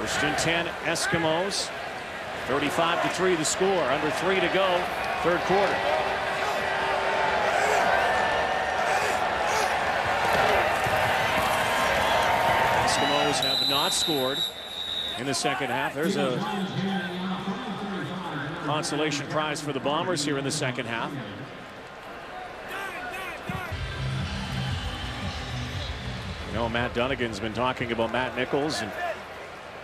First and 10, Eskimos. 35-3 the score. Under 3 to go, third quarter. Eskimos have not scored in the second half. There's a consolation prize for the Bombers here in the second half. You know, Matt Dunnigan's been talking about Matt Nichols and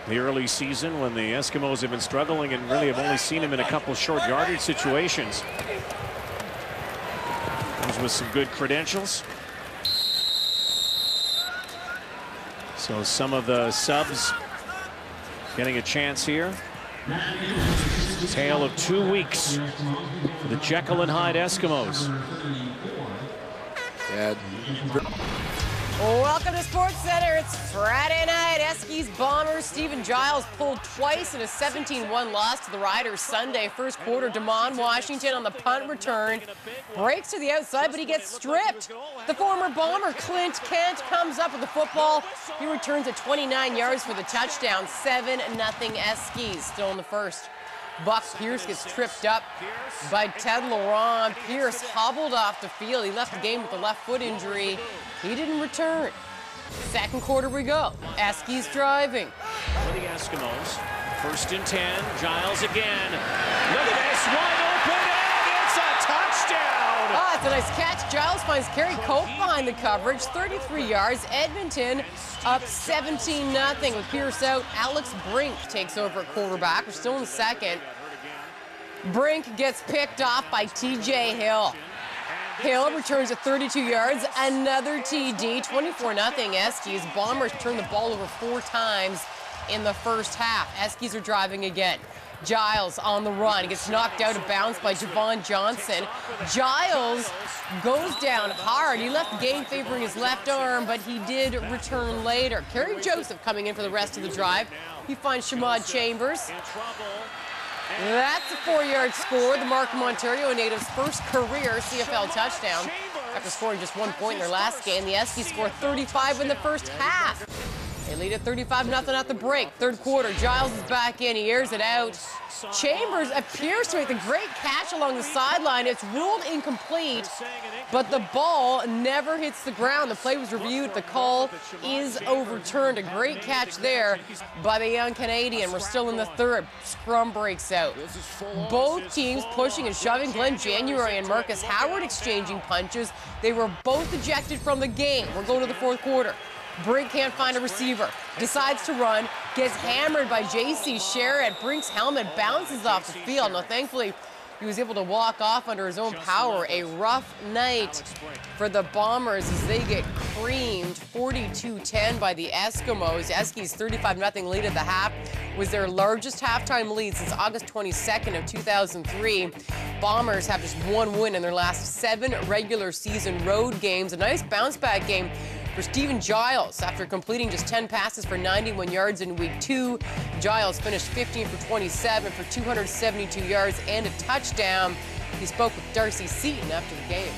the early season when the Eskimos have been struggling and really have only seen him in a couple short yardage situations. Comes with some good credentials. So some of the subs getting a chance here. Tale of 2 weeks for the Jekyll and Hyde Eskimos. Yeah. Welcome to Sports Center. It's Friday night. Eskies Bombers. Stephen Giles pulled twice in a 17-1 loss to the Riders Sunday. First quarter, Damon Washington on the punt return. Breaks to the outside, but he gets stripped. The former Bomber, Clint Kent, comes up with the football. He returns at 29 yards for the touchdown. 7-0 Eskies. Still in the first. Buck Pierce gets tripped up by Ted Laurent. Pierce hobbled off the field. He left the game with a left foot injury. He didn't return. Second quarter we go. Eskies driving. For the Eskimos. First and 10. Giles again. Look at this. Wide open, and it's a touchdown. Ah, it's a nice catch. Giles finds Kerry Cope behind the coverage. 33 yards. Edmonton up 17-0 with Pierce out. Alex Brink takes over at quarterback. We're still in the second. Brink gets picked off by TJ Hill. Hill returns at 32 yards. Another TD. 24-0 Eskies. Bombers turn the ball over 4 times in the first half. Eskies are driving again. Giles on the run. He gets knocked out of bounds by Javon Johnson. Giles goes down hard. He left the game favoring his left arm, but he did return later. Kerry Joseph coming in for the rest of the drive. He finds Shamad Chambers. That's a 4-yard score. The Markham, Ontario native's first career CFL touchdown. After scoring just 1 point in their last game, the Eskies score 35 in the first half. They lead at 35-0 at the break. Third quarter, Giles is back in. He airs it out. Chambers appears to make the great catch along the sideline. It's ruled incomplete, but the ball never hits the ground. The play was reviewed. The call is overturned. A great catch there by the young Canadian. We're still in the third. Scrum breaks out. Both teams pushing and shoving. Glenn January and Marcus Howard exchanging punches. They were both ejected from the game. We're going to the fourth quarter. Brink can't find a receiver, decides to run, gets hammered by J.C. Sherrod. Brink's helmet bounces off the field. Now, thankfully, he was able to walk off under his own power. A rough night for the Bombers as they get creamed 42-10 by the Eskimos. Eskies' 35-0 lead at the half was their largest halftime lead since August 22nd of 2003. Bombers have just 1 win in their last 7 regular season road games. A nice bounce-back game for Stephen Giles after completing just 10 passes for 91 yards in week 2. Giles finished 15 for 27 for 272 yards and a touchdown. He spoke with Darcy Seaton after the game.